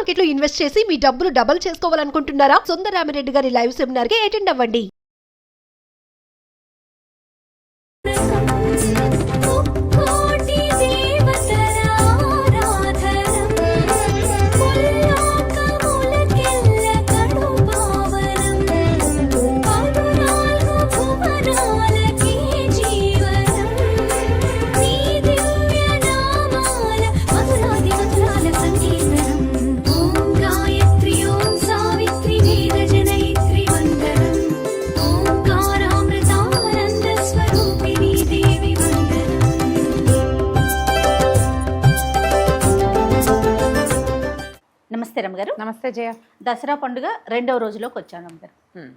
Market లో invest చేసి మీ డబ్బులు డబుల్ చేసుకోవాలనుకుంటున్నారా? సుందరరామిరెడ్డి గారి లైవ్ సెమినార్ కి అటెండ్ అవ్వండి. నమస్తే రమ్మగారు. నమస్తే జయ. దసరా పండుగ రెండవ రోజులోకి వచ్చాను రమ్మగారు.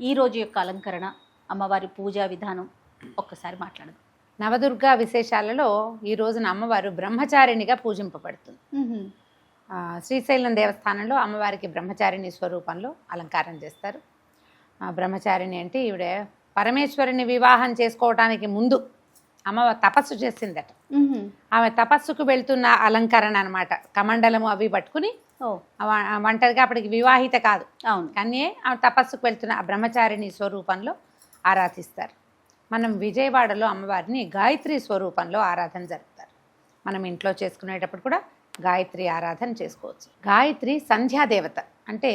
ఈ రోజు యొక్క అలంకరణ, అమ్మవారి పూజా విధానం ఒక్కసారి మాట్లాడదు. నవదుర్గా విశేషాలలో ఈ రోజున అమ్మవారు బ్రహ్మచారిణిగా పూజింపబడుతుంది. శ్రీశైలం దేవస్థానంలో అమ్మవారికి బ్రహ్మచారిణి స్వరూపంలో అలంకారం చేస్తారు. బ్రహ్మచారిణి అంటే ఈవిడ పరమేశ్వరుని వివాహం చేసుకోవటానికి ముందు అమ్మవారు తపస్సు చేసిందట. ఆమె తపస్సుకు వెళ్తున్న అలంకరణ అనమాట. కమండలము అవి పట్టుకుని ఒంటరిగా అప్పటికి వివాహిత కాదు, కానీ ఆమె తపస్సుకు వెళ్తున్న ఆ బ్రహ్మచారిణి స్వరూపంలో ఆరాధిస్తారు. మనం విజయవాడలో అమ్మవారిని గాయత్రి స్వరూపంలో ఆరాధన జరుపుతారు. మనం ఇంట్లో చేసుకునేటప్పుడు కూడా గాయత్రి ఆరాధన చేసుకోవచ్చు. గాయత్రి సంధ్యాదేవత, అంటే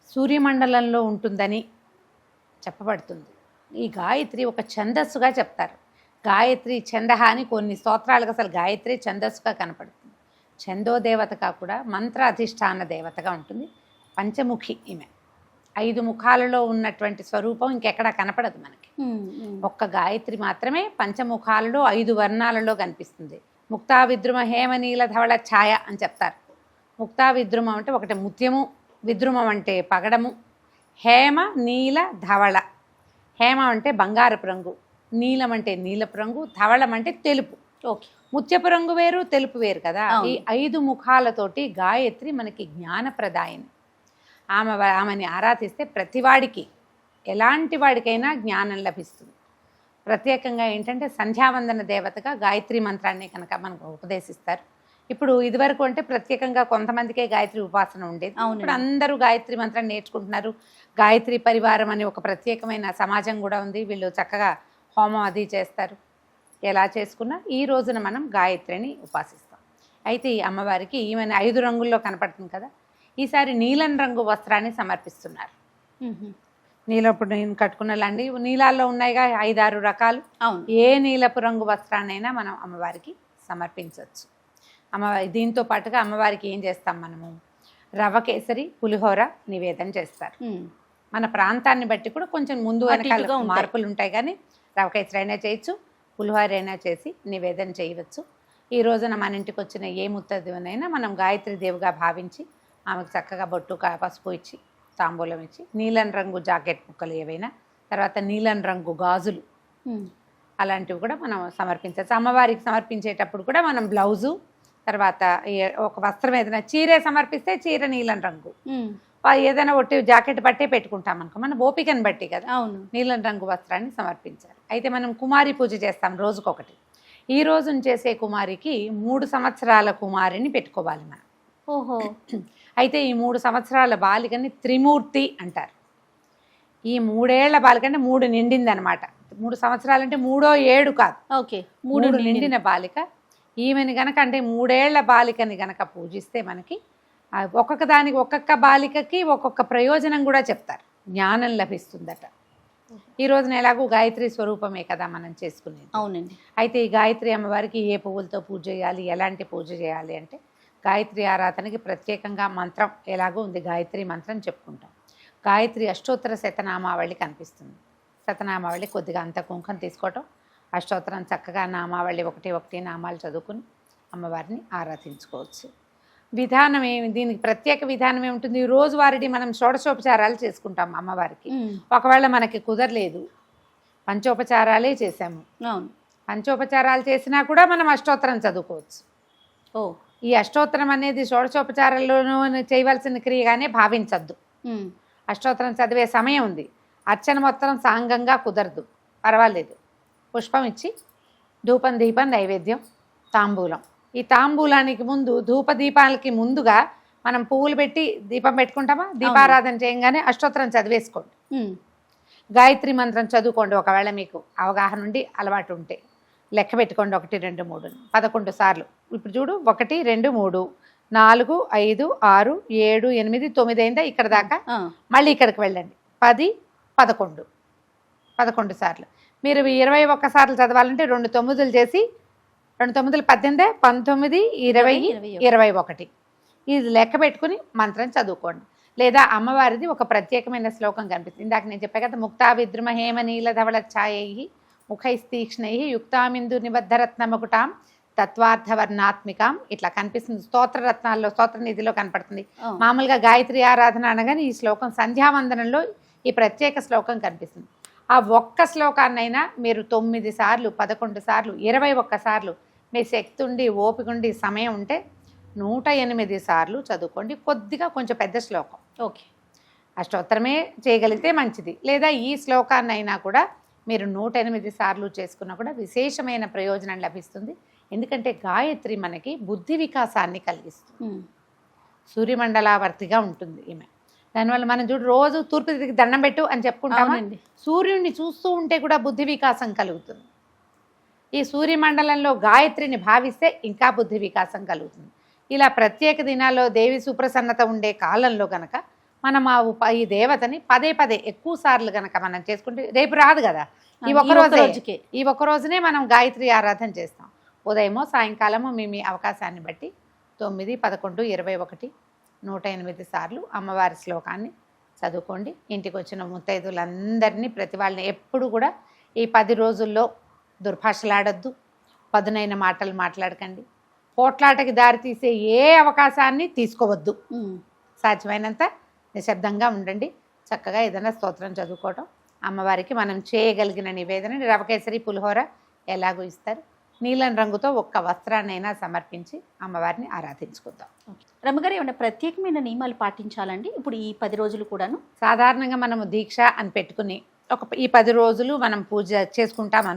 సూర్యమండలంలో ఉంటుందని చెప్పబడుతుంది. ఈ గాయత్రి ఒక ఛందస్సుగా చెప్తారు. గాయత్రి ఛందహ అని కొన్ని స్తోత్రాలకు అసలు గాయత్రి ఛందస్సుగా కనపడుతుంది. ఛందోదేవతగా కూడా మంత్ర అధిష్టాన దేవతగా ఉంటుంది. పంచముఖి ఈమె. 5 ముఖాలలో ఉన్నటువంటి స్వరూపం ఇంకెక్కడా కనపడదు మనకి. ఒక్క గాయత్రి మాత్రమే పంచముఖాలలో 5 వర్ణాలలో కనిపిస్తుంది. ముక్తా విద్రుమ హేమనీల ధవళ ఛాయ అని చెప్తారు. ముక్తా విద్రుమం అంటే ఒకటి ముత్యము, విద్రుమం అంటే పగడము, హేమ నీల ధవళ. హేమ అంటే బంగారపు రంగు, నీలం అంటే నీలపు రంగు, ధవళం అంటే తెలుపు. ఓకే, ముత్యపు రంగు వేరు, తెలుపు వేరు కదా. ఈ 5 ముఖాలతోటి గాయత్రి మనకి జ్ఞానప్రదాయిని. ఆమెని ఆరాధిస్తే ప్రతివాడికి, ఎలాంటి వాడికైనా జ్ఞానం లభిస్తుంది. ప్రత్యేకంగా ఏంటంటే సంధ్యావందన దేవతగా గాయత్రి మంత్రాన్ని కనుక మనకు ఉపదేశిస్తారు. ఇప్పుడు ఇదివరకు అంటే ప్రత్యేకంగా కొంతమందికే గాయత్రి ఉపాసన ఉండేది. ఇప్పుడు అందరూ గాయత్రి మంత్రం నేర్చుకుంటున్నారు. గాయత్రి పరివారం అని ఒక ప్రత్యేకమైన సమాజం కూడా ఉంది. వీళ్ళు చక్కగా హోమం అది చేస్తారు. ఎలా చేసుకున్నా ఈ రోజున మనం గాయత్రిని ఉపాసిస్తాం. అయితే ఈ అమ్మవారికి ఈమెను 5 రంగుల్లో కనపడుతుంది కదా. ఈసారి నీలం రంగు వస్త్రాన్ని సమర్పిస్తున్నారు. నీలప్పుడు నేను కట్టుకున్నలాంటి నీలాల్లో ఉన్నాయిగా 5-6 రకాలు. ఏ నీలపు రంగు వస్త్రాన్నైనా మనం అమ్మవారికి సమర్పించవచ్చు. దీంతో పాటుగా అమ్మవారికి ఏం చేస్తాం మనము, రవ్వ కేసరి, పులిహోర నివేదన చేస్తారు. మన ప్రాంతాన్ని బట్టి కూడా కొంచెం ముందు వెనకాల మార్పులు ఉంటాయి, కానీ రవ్వ కేసరి అయినా చేయొచ్చు, పులిహోర అయినా చేసి నివేదన చేయవచ్చు. ఈ రోజున మన ఇంటికి వచ్చిన ఏ ముత్తదివనైనా మనం గాయత్రి దేవుగా భావించి ఆమెకు చక్కగా బొట్టు పసుపు ఇచ్చి తాంబూలం ఇచ్చి, నీలం రంగు జాకెట్ ముక్కలు ఏవైనా, తర్వాత నీలం రంగు గాజులు అలాంటివి కూడా మనం సమర్పించవచ్చు. అమ్మవారికి సమర్పించేటప్పుడు కూడా మనం బ్లౌజు, తర్వాత ఒక వస్త్రం ఏదైనా చీరే సమర్పిస్తే చీర నీలం రంగు, ఏదైనా ఒట్టి జాకెట్ బట్టే పెట్టుకుంటాం అనుకో, మన ఓపికను బట్టి కదా. నీలం రంగు వస్త్రాన్ని సమర్పించాలి. అయితే మనం కుమారి పూజ చేస్తాం రోజుకొకటి. ఈ రోజున చేసే కుమారికి 3 సంవత్సరాల కుమారిని పెట్టుకోవాలి మనం. ఓహో. అయితే ఈ 3 సంవత్సరాల బాలికని త్రిమూర్తి అంటారు. ఈ 3 ఏళ్ల బాలిక అంటే 3 నిండింది అనమాట. 3 సంవత్సరాలంటే 3వ 7 కాదు. ఓకే, 3 నిండిన బాలిక. ఈమెని గనక అంటే 3 ఏళ్ల బాలికని గనక పూజిస్తే మనకి ఒక్కొక్క దానికి, ఒక్కొక్క బాలికకి ఒక్కొక్క ప్రయోజనం కూడా చెప్తారు. జ్ఞానం లభిస్తుందట. ఈ రోజున ఎలాగూ గాయత్రి స్వరూపమే కదా మనం చేసుకునేది. అవునండి. అయితే ఈ గాయత్రి అమ్మవారికి ఏ పువ్వులతో పూజ చేయాలి, ఎలాంటి పూజ చేయాలి అంటే, గాయత్రి ఆరాధనకి ప్రత్యేకంగా మంత్రం ఎలాగో ఉంది. గాయత్రి మంత్రం చెప్పుకుంటాం. గాయత్రి అష్టోత్తర శతనామావళి కనిపిస్తుంది. శతనామావళి కొద్దిగా అంత కుంకం తీసుకోవటం, అష్టోత్తరం చక్కగా నామావళి 1 నామాలు చదువుకుని అమ్మవారిని ఆరాధించుకోవచ్చు. విధానం దీనికి ప్రత్యేక విధానం ఏముంటుంది, రోజువారీ మనం షోడశోపచారాలు చేసుకుంటాం అమ్మవారికి. ఒకవేళ మనకి కుదరలేదు, పంచోపచారాలే చేసాము, పంచోపచారాలు చేసినా కూడా మనం అష్టోత్తరం చదువుకోవచ్చు. ఈ అష్టోత్తరం అనేది షోడశోపచారాల్లోనూ చేయవలసిన క్రియగానే భావించద్దు. అష్టోత్తరం చదివే సమయం ఉంది, అర్చన మొత్తం సాంగంగా కుదరదు, పర్వాలేదు. పుష్పం ఇచ్చి ధూపం, దీపం, నైవేద్యం, తాంబూలం. ఈ తాంబూలానికి ముందు, ధూపదీపాలకి ముందుగా మనం పువ్వులు పెట్టి దీపం పెట్టుకుంటామా, దీపారాధన చేయగానే అష్టోత్తరం చదివేసుకోండి. గాయత్రి మంత్రం చదువుకోండి. ఒకవేళ మీకు అవగాహన ఉండి అలవాటు ఉంటే లెక్క పెట్టుకోండి. 1 2 3 11 సార్లు. ఇప్పుడు చూడు 1 2 3 4 5 6 7 8 9 అయిందా ఇక్కడ దాకా. మళ్ళీ ఇక్కడికి వెళ్ళండి. 10 11 సార్లు. మీరు 21 సార్లు చదవాలంటే 2 9లు చేసి 2 9 18 19 20 21 ఇది లెక్క పెట్టుకుని మంత్రం చదువుకోండి. లేదా అమ్మవారిది ఒక ప్రత్యేకమైన శ్లోకం కనిపిస్తుంది. ఇందాక నేను చెప్పా కదా, ముక్తా విద్రుమ హేమ నీల ధవళ ఛాయై ముఖైస్తీక్ష్ణై యుక్తామిందు నిబద్ధరత్నమకుటాం తత్వార్థవర్ణాత్మికాం ఇట్లా కనిపిస్తుంది. స్తోత్రరత్నాల్లో స్తోత్ర నిధిలో కనపడుతుంది. మామూలుగా గాయత్రి ఆరాధన అనగానే ఈ శ్లోకం సంధ్యావందనంలో ఈ ప్రత్యేక శ్లోకం కనిపిస్తుంది. ఆ ఒక్క శ్లోకాన్నైనా మీరు 9 సార్లు 11 సార్లు 21 సార్లు మీ శక్తి ఉండి ఓపిక ఉండి సమయం ఉంటే 108 సార్లు చదువుకోండి. కొద్దిగా కొంచెం పెద్ద శ్లోకం. ఓకే, అష్టోత్తరమే చేయగలిగితే మంచిది. లేదా ఈ శ్లోకాన్ని అయినా కూడా మీరు 108 సార్లు చేసుకున్నా కూడా విశేషమైన ప్రయోజనం లభిస్తుంది. ఎందుకంటే గాయత్రి మనకి బుద్ధి వికాసాన్ని కలిగిస్తుంది. సూర్యమండలావర్తిగా ఉంటుంది ఈమె. దానివల్ల మనం చూడు రోజు తూర్పు తిరిగి దండం పెట్టు అని చెప్పుకుంటామండి. సూర్యుడిని చూస్తూ ఉంటే కూడా బుద్ధి వికాసం కలుగుతుంది. ఈ సూర్యమండలంలో గాయత్రిని భావిస్తే ఇంకా బుద్ధి వికాసం కలుగుతుంది. ఇలా ప్రత్యేక దినాల్లో దేవి సుప్రసన్నత ఉండే కాలంలో గనక మనం ఈ దేవతని పదే పదే ఎక్కువ సార్లు గనక మనం చేసుకుంటే రేపు రాదు కదా, ఈ ఒక్క రోజునే మనం గాయత్రి ఆరాధన చేస్తాం. ఉదయమో సాయంకాలమో మీ అవకాశాన్ని బట్టి 9 11 21 108 సార్లు అమ్మవారి శ్లోకాన్ని చదువుకోండి. ఇంటికి వచ్చిన ముత్తైదులందరినీ ప్రతి వాళ్ళని ఎప్పుడు కూడా ఈ 10 రోజుల్లో దుర్భాషలాడొద్దు, పదునైన మాటలు మాట్లాడకండి, పోట్లాటకి దారితీసే ఏ అవకాశాన్ని తీసుకోవద్దు. సాధ్యమైనంత నిశ్శబ్దంగా ఉండండి. చక్కగా ఏదైనా స్తోత్రం చదువుకోవటం, అమ్మవారికి మనం చేయగలిగిన నివేదన రవకేసరి పులిహోర ఎలాగో ఇస్తారు. నీలం రంగుతో ఒక్క వస్త్రాన్నైనా సమర్పించి అమ్మవారిని ఆరాధించుకుందాం. రమ్మగారు ఏమైనా ప్రత్యేకమైన నియమాలు పాటించాలండి ఇప్పుడు ఈ 10 రోజులు కూడాను? సాధారణంగా మనము దీక్ష అని పెట్టుకుని ఈ 10 రోజులు మనం పూజ చేసుకుంటాం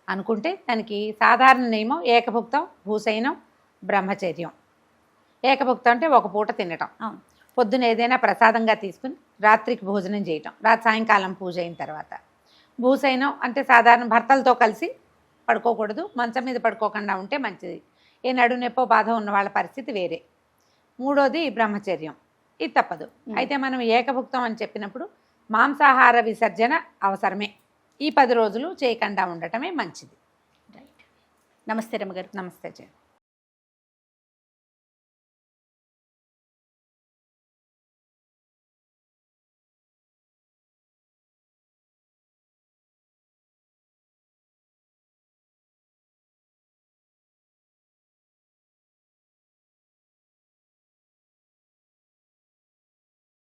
అనుకుంటే దానికి సాధారణ నియమం ఏకభుక్తం, భూసైనం, బ్రహ్మచర్యం. ఏకభుక్తం అంటే ఒక పూట తినటం, పొద్దున ఏదైనా ప్రసాదంగా తీసుకుని రాత్రికి భోజనం చేయటం, సాయంకాలం పూజ అయిన తర్వాత. భూసైనం అంటే సాధారణ భర్తలతో కలిసి పడుకోకూడదు, మంచం మీద పడుకోకుండా ఉంటే మంచిది. ఏ నడునొప్పో బాధ ఉన్న వాళ్ళ పరిస్థితి వేరే. మూడోది బ్రహ్మచర్యం, ఇది తప్పదు. అయితే మనం ఏకభుక్తం అని చెప్పినప్పుడు మాంసాహార విసర్జన అవసరమే. ఈ 10 రోజులు చేయకుండా ఉండటమే మంచిది. రైట్. నమస్తే రమ్మగారు. నమస్తే జయ.